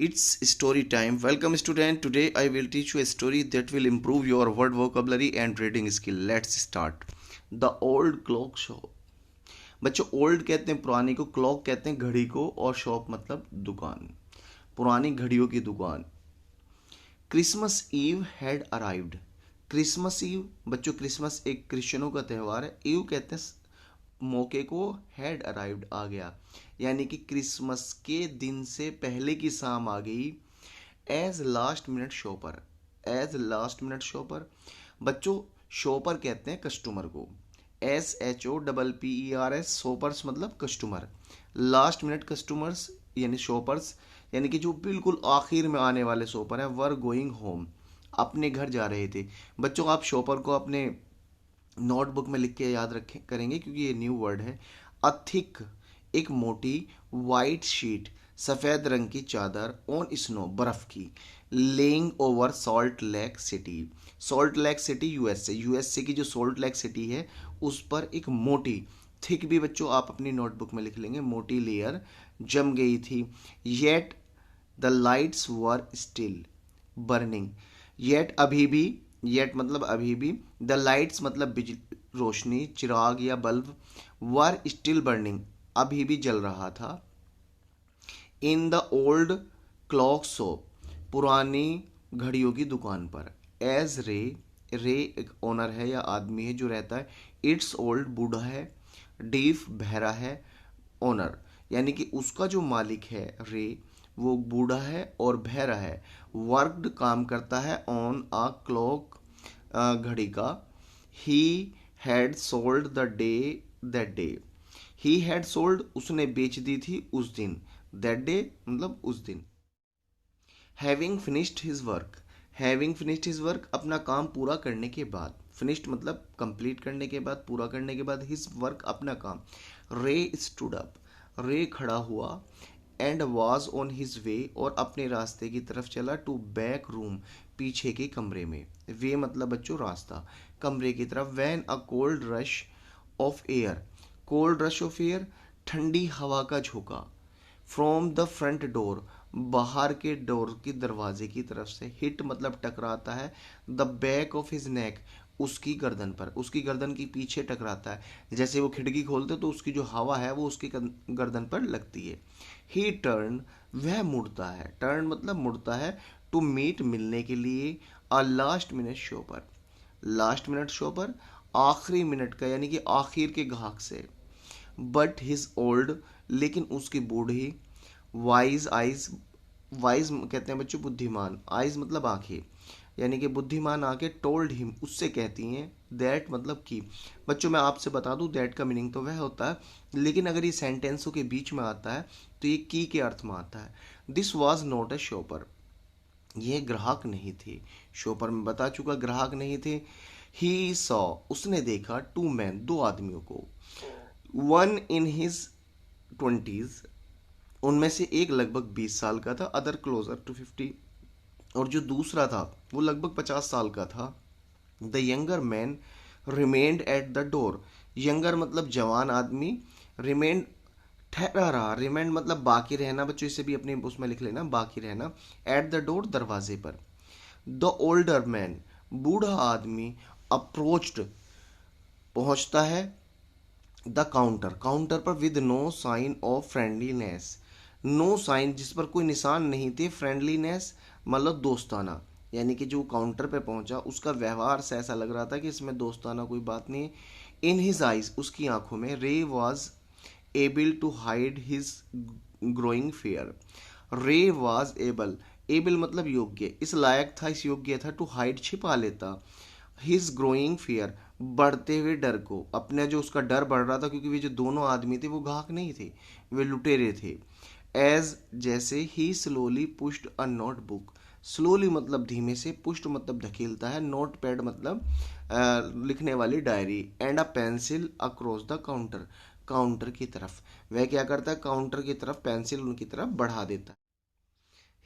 It's story time. Welcome, student. Today I will teach you a story that will improve your word vocabulary and reading skill. Let's start. The old clock shop. बच्चों, old कहते हैं पुरानी को, clock कहते हैं घड़ी को, और शॉप मतलब दुकान, पुरानी घड़ियों की दुकान. Christmas eve had arrived. Christmas eve बच्चों, क्रिसमस एक क्रिश्चियनों का त्यौहार है. ईव कहते हैं मौके को, हैड अराइव्ड आ गया, यानी कि क्रिसमस के दिन से पहले की शाम आ गई. As last minute shopper. As last minute shopper बच्चों, शॉपर कहते हैं कस्टमर को. SHOPPERS, शॉपर्स मतलब कस्टमर. लास्ट मिनट कस्टमर्स यानी शॉपर्स, यानी कि जो बिल्कुल आखिर में आने वाले शॉपर हैं. वर गोइंग होम, अपने घर जा रहे थे. बच्चों, आप शॉपर को अपने नोटबुक में लिख के याद रखें करेंगे क्योंकि ये न्यू वर्ड है. अ थिक, एक मोटी. वाइट शीट, सफ़ेद रंग की चादर. ऑन स्नो, बर्फ़ की. Laying over salt lake city. Salt lake city USA की जो सॉल्ट लेक सिटी है उस पर एक मोटी, थिक भी बच्चों आप अपनी नोटबुक में लिख लेंगे, मोटी लेयर जम गई थी. Yet the lights were still burning. Yet अभी भी, येट मतलब अभी भी. द लाइट्स मतलब बिजली, रोशनी, चिराग या बल्ब. वर स्टिल बर्निंग, अभी भी जल रहा था. In the old clock shop, पुरानी घड़ियों की दुकान पर. एज रे, रे एक ओनर है या आदमी है जो रहता है. इट्स ओल्ड, बूढ़ा है. डीफ, बहरा है. ओनर यानी कि उसका जो मालिक है रे, वो बूढ़ा है और बहरा है. वर्कड, काम करता है. ऑन अ क्लॉक, घड़ी का. He had sold the day, that day. He had sold, उसने बेच दी थी उस दिन. दैट डे मतलब उस दिन. Having finished his work. Having finished his work, अपना काम पूरा करने के बाद. फिनिश्ड मतलब कंप्लीट करने के बाद, पूरा करने के बाद. हिज वर्क, अपना काम. रे स्टूड अप, रे खड़ा हुआ. And was on his way, और अपने रास्ते की तरफ चला. टू बैक रूम, पीछे के कमरे में. वे मतलब बच्चों रास्ता, कमरे की तरफ. When a cold rush of air. Cold rush of air, ठंडी हवा का झोंका. फ्रॉम द फ्रंट डोर, बाहर के डोर की दरवाजे की तरफ से. हिट मतलब टकराता है. The back of his neck, उसकी गर्दन पर, उसकी गर्दन के पीछे टकराता है. जैसे वो खिड़की खोलते तो उसकी जो हवा है वो उसकी गर्दन पर लगती है. ही टर्न, वह मुड़ता है. टर्न मतलब मुड़ता है. टू मीट, मिलने के लिए. अ last minute shopper. Last minute shopper, आखिरी मिनट का यानी कि आखिर के ग्राहक से. बट हिज ओल्ड, लेकिन उसकी बूढ़ी. वाइज आइज, वाइज कहते हैं बच्चों बुद्धिमान. आइज मतलब आंखें, यानी कि बुद्धिमान आंखें. टोल्ड हिम, उससे कहती हैं. दैट मतलब की. बच्चों मैं आपसे बता दूं, दैट का मीनिंग तो वह होता है, लेकिन अगर ये सेंटेंसों के बीच में आता है तो ये की के अर्थ में आता है. This was not a shopper, ये ग्राहक नहीं थे. शॉपर में बता चुका, ग्राहक नहीं थे. ही सॉ, उसने देखा. टू मैन, दो आदमियों को. वन इन हिज ट्वेंटीज, उनमें से एक लगभग 20 साल का था. अदर क्लोजर टू 50, और जो दूसरा था वो लगभग 50 साल का था. The younger man remained at the door. Younger मतलब जवान आदमी. रिमेन्ड, ठहरा रहा. रिमेंड मतलब बाकी रहना. बच्चों इसे भी अपने उसमें लिख लेना, बाकी रहना. एट द डोर, दरवाजे पर. द ओल्डर मैन, बूढ़ा आदमी. अप्रोच्ड, पहुंचता है. द काउंटर, काउंटर पर. With no sign of friendliness, no sign जिस पर कोई निशान नहीं थे. फ्रेंडलीनेस मतलब दोस्ताना, यानी कि जो काउंटर पे पहुंचा उसका व्यवहार से ऐसा लग रहा था कि इसमें दोस्ताना कोई बात नहीं है. इन हिज आइज, उसकी आंखों में. Ray was able to hide his growing fear. Ray was able, able मतलब योग्य, इस लायक था, इस योग्य था. टू हाइड, छिपा लेता. हिज ग्रोइंग फियर, बढ़ते हुए डर को. अपने जो उसका डर बढ़ रहा था, क्योंकि वे जो दोनों आदमी थे वो ग्राहक नहीं थे, वे लुटेरे थे. एज जैसे. He slowly pushed a notebook. Slowly मतलब धीमे से. पुश्ड मतलब धकेलता है. नोट पैड मतलब लिखने वाली diary. And a pencil across the counter, counter की तरफ. वह क्या करता है, काउंटर की तरफ पेंसिल उनकी तरफ बढ़ा देता है.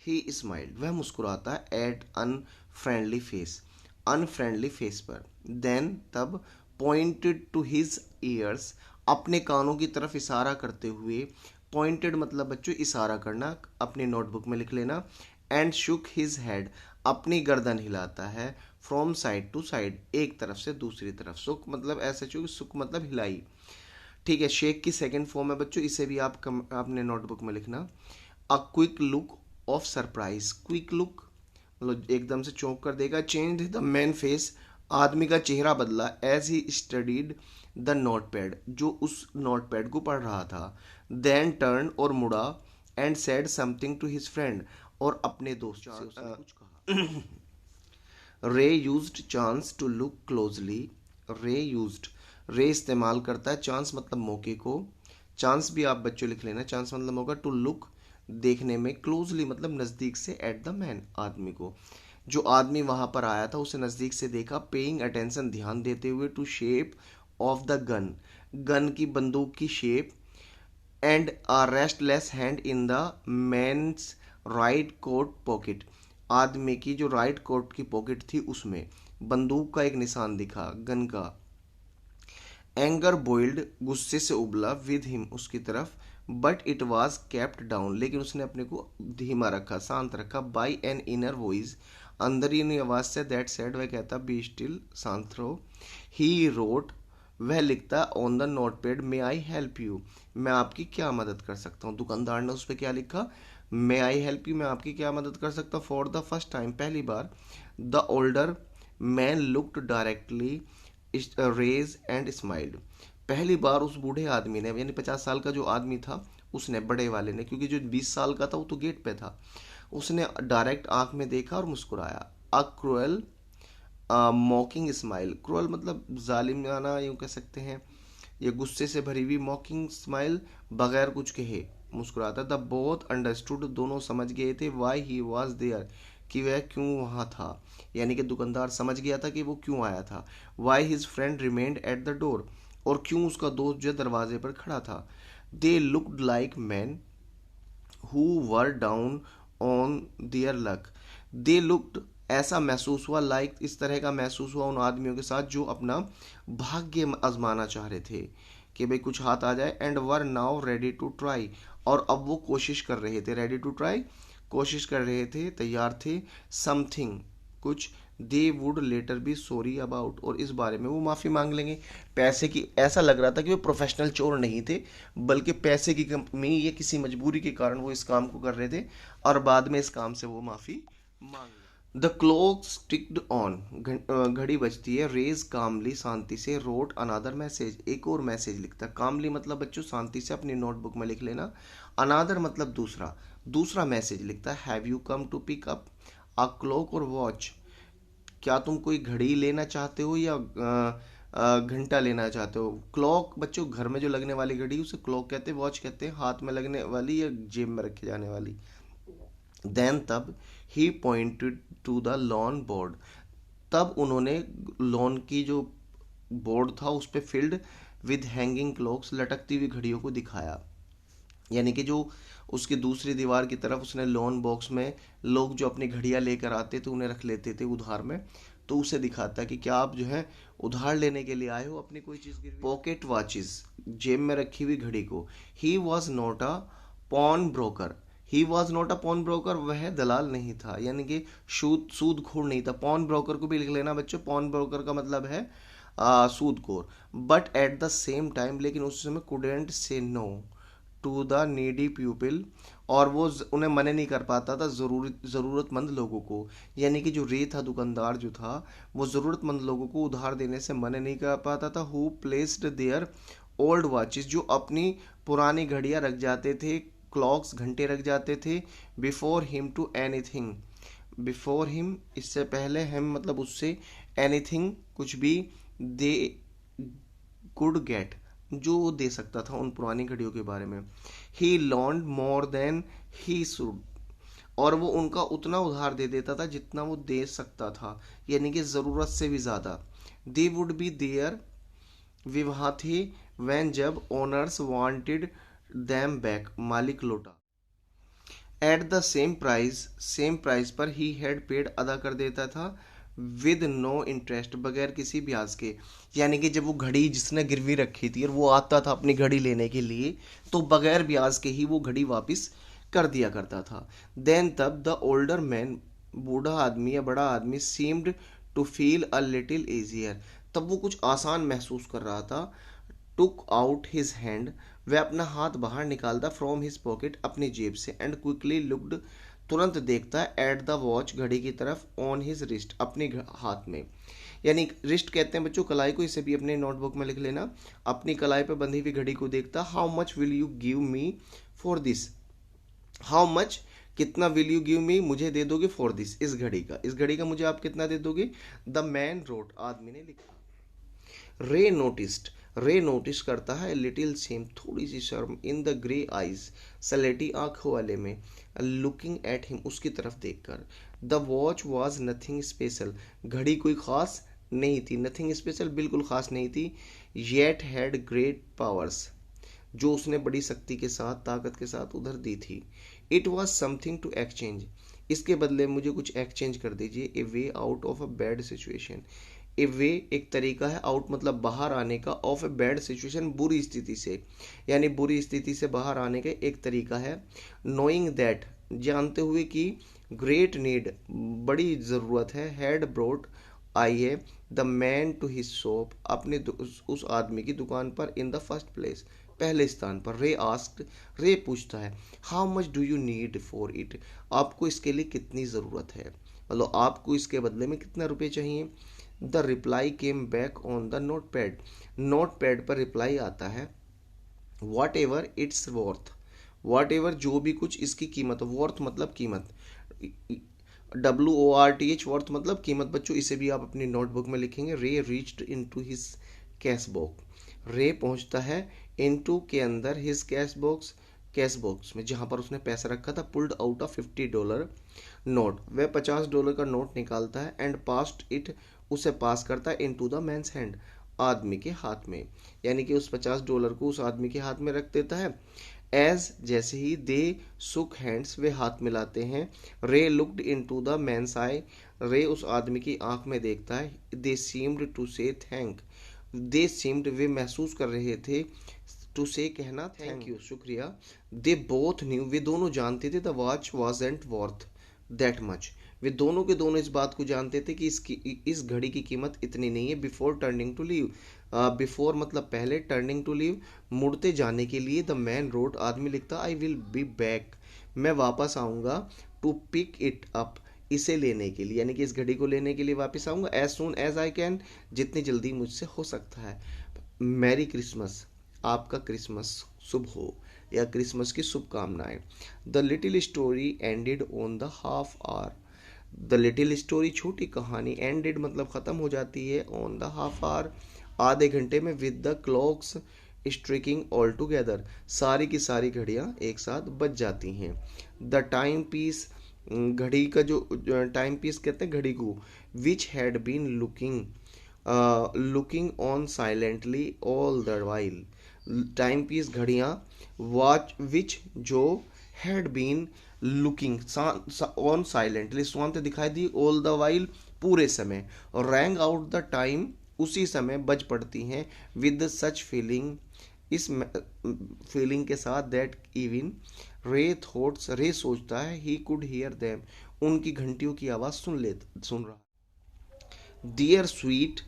ही स्माइल्ड, वह मुस्कुराता है. At unfriendly face, unfriendly face पर. देन तब. पॉइंटेड टू हिज ईयर्स, अपने कानों की तरफ इशारा करते हुए. पॉइंटेड मतलब बच्चों इशारा करना, अपनी नोटबुक में लिख लेना। एंड शुक हिज हेड, अपनी गर्दन हिलाता है। फ्रॉम साइड टू साइड, एक तरफ से दूसरी तरफ। सुक मतलब ऐसे चूक, सुक मतलब हिलाई। ठीक है, शेक की सेकंड फॉर्म है बच्चों, इसे भी आप अपने नोटबुक में लिखना। A quick look of surprise, quick look मतलब एकदम से चौंक कर देगा। चेंज द मैन फेस, आदमी का चेहरा बदला। As he studied the note pad, जो उस नोट पैड को पढ़ रहा था। देन टर्न, और मुड़ा। And said something to his friend, और अपने दोस्त से उसने कुछ कहा। Ray used chance to look closely, Ray used, Ray इस्तेमाल करता है, चांस मतलब मौके को। चांस भी आप बच्चों लिख लेना, चांस मतलब मौका। टू लुक देखने में, क्लोजली मतलब नज़दीक से, एट द मैन आदमी को। जो आदमी वहां पर आया था उसे नज़दीक से देखा। पेइंग अटेंशन ध्यान देते हुए। To shape of the gun, gun की बंदूक की shape. And a restless hand in the man's right coat pocket, आदमी की जो राइट कोट की पॉकेट थी उसमें बंदूक का एक निशान दिखा, गन का। एंगर बॉइल्ड, गुस्से से उबला। विद हिम, उसकी तरफ। But it was kept down, लेकिन उसने अपने को धीमा रखा, शांत रखा। बाई एन इनर वॉइस, अंदरूनी आवाज से। दैट सेड, वह कहता बी स्टिल, शांत रहो। ही रोट, वह लिखता। On the note pad, may I help you, मैं आपकी क्या मदद कर सकता हूँ। दुकानदार ने उस पर क्या लिखा, मे आई हेल्प यू, मैं आपकी क्या मदद कर सकता हूँ। फॉर द फर्स्ट टाइम, पहली बार। The older man looked directly Ray's and smiled, पहली बार उस बूढ़े आदमी ने, यानी 50 साल का जो आदमी था उसने, बड़े वाले ने, क्योंकि जो 20 साल का था वो तो गेट पे था, उसने डायरेक्ट आंख में देखा और मुस्कुराया। अ क्रूएल मॉकिंग स्माइल, क्रूएल मतलब जालिमाना यूँ कह सकते हैं, ये गुस्से से भरी हुई। मॉकिंग स्माइल, बगैर कुछ कहे मुस्कुराता। द बोथ अंडरस्टूड, दोनों समझ गए थे। वाई ही वॉज देयर, कि वह क्यों वहाँ था, यानी कि दुकानदार समझ गया था कि वो क्यों आया था। Why his friend remained at the door, और क्यों उसका दोस्त जो दरवाजे पर खड़ा था। They looked like man who were down on their luck, they looked, ऐसा महसूस हुआ, लाइक इस तरह का महसूस हुआ उन आदमियों के साथ जो अपना भाग्य आजमाना चाह रहे थे कि भाई कुछ हाथ आ जाए। And were now ready to try, और अब वो कोशिश कर रहे थे। रेडी टू ट्राई, कोशिश कर रहे थे, तैयार थे। समथिंग, कुछ। They would later be sorry about, और इस बारे में वो माफ़ी मांग लेंगे। पैसे की, ऐसा लग रहा था कि वो प्रोफेशनल चोर नहीं थे, बल्कि पैसे की कमी या किसी मजबूरी के कारण वो इस काम को कर रहे थे, और बाद में इस काम से वो माफ़ी मांग लें। द क्लॉक टिक्ड ऑन, घड़ी बजती है। रेज कामली, शांति से। रोट अनादर मैसेज, एक और मैसेज लिखता। कामली मतलब बच्चों शांति से, अपनी नोटबुक में लिख लेना। अनादर मतलब दूसरा, दूसरा मैसेज लिखता। Have you come to pick up a clock और वॉच, क्या तुम कोई घड़ी लेना चाहते हो या घंटा लेना चाहते हो। क्लॉक बच्चों घर में जो लगने वाली घड़ी उसे क्लॉक कहते हैं, वॉच कहते हैं हाथ में लगने वाली या जेब में रखी जाने वाली। देन तब, he pointed to the loan board, तब उन्होंने लॉन की जो बोर्ड था उस पे फिल्ड विद हैंगिंग क्लॉक्स, लटकती हुई घड़ियों को दिखाया। यानी कि जो उसकी दूसरी दीवार की तरफ उसने लॉन बॉक्स में लोग जो अपनी घड़ियां लेकर आते थे उन्हें रख लेते थे उधार में, तो उसे दिखाता कि क्या आप जो है उधार लेने के लिए आए हो अपनी कोई चीज़ गिरवी। पॉकेट वॉचेस, जेब में रखी हुई घड़ी को। He was not a pawnbroker, he was not a pawnbroker, वह दलाल नहीं था, यानी कि सूदखोर नहीं था। पॉन ब्रोकर को भी लिख लेना बच्चों, पॉन ब्रोकर का मतलब है सूदखोर। But at the same time, लेकिन उस समय couldn't say no to the needy people, और वो उन्हें मना नहीं कर पाता था ज़रूरतमंद लोगों को। यानी कि जो रे था, दुकानदार जो था, वो ज़रूरतमंद लोगों को उधार देने से मना नहीं कर पाता था। Who placed their old watches, जो अपनी पुरानी घड़ियां रख जाते थे, क्लॉक्स घंटे रख जाते थे। Before him to anything, before him इससे पहले, हम मतलब उससे, एनीथिंग कुछ भी, दे कुड गेट जो वो दे सकता था उन पुरानी घड़ियों के बारे में। He loaned more than he should, और वो उनका उतना उधार दे देता था जितना वो दे सकता था, यानी कि ज़रूरत से भी ज़्यादा। दे वुड बी देयर, वे वहाँ थे। वैन जब ओनर्स वांटेड दैम बैक, मालिक लौटा। Eight the same price, same price पर, ही हैड पेड अदा कर देता था। विद नो इंटरेस्ट, बगैर किसी ब्याज के। यानी कि जब वो घड़ी जिसने गिरवी रखी थी और वो आता था अपनी घड़ी लेने के लिए, तो बगैर ब्याज के ही वो घड़ी वापस कर दिया करता था। देन तब द ओल्डर मैन, बूढ़ा आदमी या बड़ा आदमी, seemed to feel a little easier, तब वो कुछ आसान महसूस कर रहा था। टुक आउट हिज हैंड, वह अपना हाथ बाहर निकालता फ्रॉम हिज पॉकेट, अपनी जेब से, एंड क्विकली लुक्ड, तुरंत देखता है, एट द वॉच, घड़ी की तरफ, ऑन हिज रिस्ट, अपने हाथ में। यानी रिस्ट कहते हैं बच्चों कलाई को, इसे भी अपने नोटबुक में लिख लेना। अपनी कलाई पर बंधी हुई घड़ी को देखता, how much will you give me for this, how much, कितना, विल यू गिव मी, मुझे दे दोगे, फॉर दिस, इस घड़ी का मुझे आप कितना दे दोगे। द मैन रोट, आदमी ने लिखा। रे नोटिस्ड, रे नोटिस करता है, लिटिल सेम, थोड़ी सी शर्म, इन द ग्रे आइज, सलेटी आंखों वाले में, लुकिंग एट हिम, उसकी तरफ देखकर। The watch was nothing special, घड़ी कोई खास नहीं थी, नथिंग स्पेशल, बिल्कुल खास नहीं थी। येट हैड ग्रेट पावर्स, जो उसने बड़ी शक्ति के साथ, ताकत के साथ उधर दी थी। It was something to exchange, इसके बदले मुझे कुछ एक्सचेंज कर दीजिए। A way out of a bad situation, a way एक तरीका है, आउट मतलब बाहर आने का, ऑफ ए बैड सिचुएशन बुरी स्थिति से, यानी बुरी स्थिति से बाहर आने का एक तरीका है। नोइंग दैट, जानते हुए कि, ग्रेट नीड, बड़ी ज़रूरत है, हैड ब्रोट, आई है, the man to his shop, अपने उस आदमी की दुकान पर, इन द फर्स्ट प्लेस, पहले स्थान पर। रे आस्क्ड, रे पूछता है, how much do you need for it, आपको इसके लिए कितनी ज़रूरत है, मतलब आपको इसके बदले में कितना रुपए चाहिए। The reply came back on the note pad, note pad पर रिप्लाई आता है, what ever its worth, what ever, जो भी कुछ इसकी कीमत, वर्थ मतलब कीमत, WORTH, वर्थ मतलब कीमत। बच्चों इसे भी आप अपनी नोटबुक में लिखेंगे। रे reached into his cash box, रे पहुंचता है, इनटू के अंदर, हिज कैश बॉक्स में, जहां पर उसने पैसा रखा था। पुल्ड आउट ऑफ $50 नोट, वह $50 का नोट निकालता है, एंड पास्ट इट, उसे पास करता है, इनटू द मैन्स हैंड, आदमी के हाथ में, यानी कि उस $50 को उस आदमी के हाथ में रख देता है। एज, जैसे ही, दे सुक हैंड्स, वे हाथ मिलाते हैं। Ray looked into the man's eye, Ray उस आदमी की आंख में देखता है। They seemed to say thank, they seemed, वे महसूस कर रहे थे, टू से कहना, थैंक यू, शुक्रिया। दे बोथ न्यू, वे दोनों जानते थे, the watch wasn't worth that much, वे दोनों के दोनों इस बात को जानते थे कि इस घड़ी की कीमत इतनी नहीं है। Before turning to leave, before मतलब पहले, टर्निंग टू लीव मुड़ते जाने के लिए। द मैन रोट, आदमी लिखता, आई विल बी बैक, मैं वापस आऊँगा। टू पिक इट अप, इसे लेने के लिए, यानी कि इस घड़ी को लेने के लिए वापस आऊँगा। As soon as I can, जितनी जल्दी मुझसे हो सकता है। मैरी क्रिसमस, आपका क्रिसमस शुभ हो, या क्रिसमस की शुभकामनाएं। The little story ended on the half hour, the little story, छोटी कहानी, एंडेड मतलब ख़त्म हो जाती है, ऑन द हाफ आवर, आधे घंटे में, with the clocks striking all together, सारी की सारी घड़ियाँ एक साथ बज जाती हैं। द टाइम पीस, घड़ी का जो टाइम पीस कहते हैं घड़ी को, which had been looking on silently all the while, timepiece घड़ियाँ, वॉच विच जो, had been looking on silently, शांत दिखाई दी, ऑल द वाइल पूरे समय, और रैंग आउट द टाइम, उसी समय बज पड़ती हैं, विद सच फीलिंग, इस फीलिंग के साथ, दैट इवन रे थॉट्स, रे सोचता है, ही कुड हियर देम, उनकी घंटियों की आवाज़ सुन रहा। Dear sweet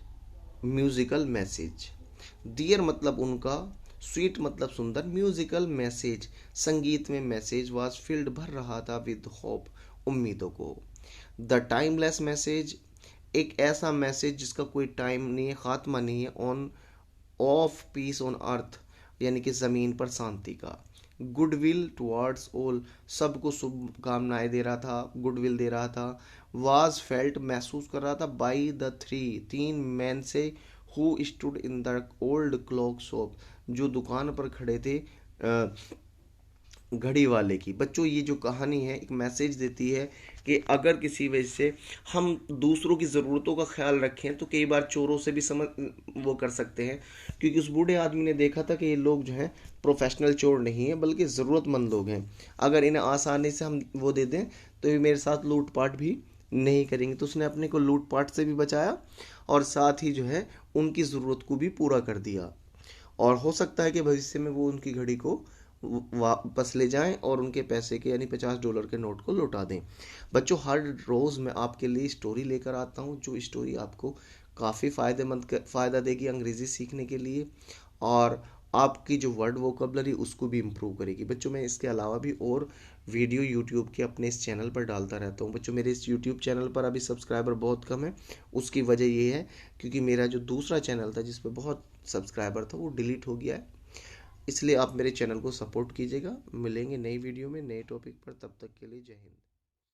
musical message, dear मतलब उनका, स्वीट मतलब सुंदर, म्यूजिकल मैसेज संगीत में, मैसेज वाज फिल्ड भर रहा था, विद होप उम्मीदों को। द टाइमलेस मैसेज, एक ऐसा मैसेज जिसका कोई टाइम नहीं है, खात्मा नहीं है, on of peace on earth, यानी कि ज़मीन पर शांति का। गुडविल टुवर्ड्स ऑल, सबको शुभकामनाएं दे रहा था, गुडविल दे रहा था। वाज फेल्ट, महसूस कर रहा था, बाई द तीन मैन से, who stood in the old clock shop, जो दुकान पर खड़े थे घड़ी वाले की। बच्चों ये जो कहानी है एक मैसेज देती है कि अगर किसी वजह से हम दूसरों की ज़रूरतों का ख्याल रखें तो कई बार चोरों से भी समझ वो कर सकते हैं, क्योंकि उस बूढ़े आदमी ने देखा था कि ये लोग जो हैं प्रोफेशनल चोर नहीं हैं बल्कि ज़रूरतमंद लोग हैं। अगर इन्हें आसानी से हम वो दे दें तो ये मेरे साथ लूटपाट भी नहीं करेंगे तो उसने अपने को लूटपाट से भी बचाया और साथ ही जो है उनकी ज़रूरत को भी पूरा कर दिया। और हो सकता है कि भविष्य में वो उनकी घड़ी को वापस ले जाएं और उनके पैसे के यानी $50 के नोट को लौटा दें। बच्चों, हर रोज़ मैं आपके लिए स्टोरी लेकर आता हूं, जो स्टोरी आपको काफ़ी फ़ायदा देगी अंग्रेज़ी सीखने के लिए, और आपकी जो वर्ड वोकेबलरी उसको भी इम्प्रूव करेगी। बच्चों, मैं इसके अलावा भी और वीडियो यूट्यूब के अपने इस चैनल पर डालता रहता हूँ। बच्चों, मेरे इस यूट्यूब चैनल पर अभी सब्सक्राइबर बहुत कम है। उसकी वजह ये है क्योंकि मेरा जो दूसरा चैनल था जिस पर बहुत सब्सक्राइबर था वो डिलीट हो गया है। इसलिए आप मेरे चैनल को सपोर्ट कीजिएगा। मिलेंगे नई वीडियो में नए टॉपिक पर, तब तक के लिए जय हिंद।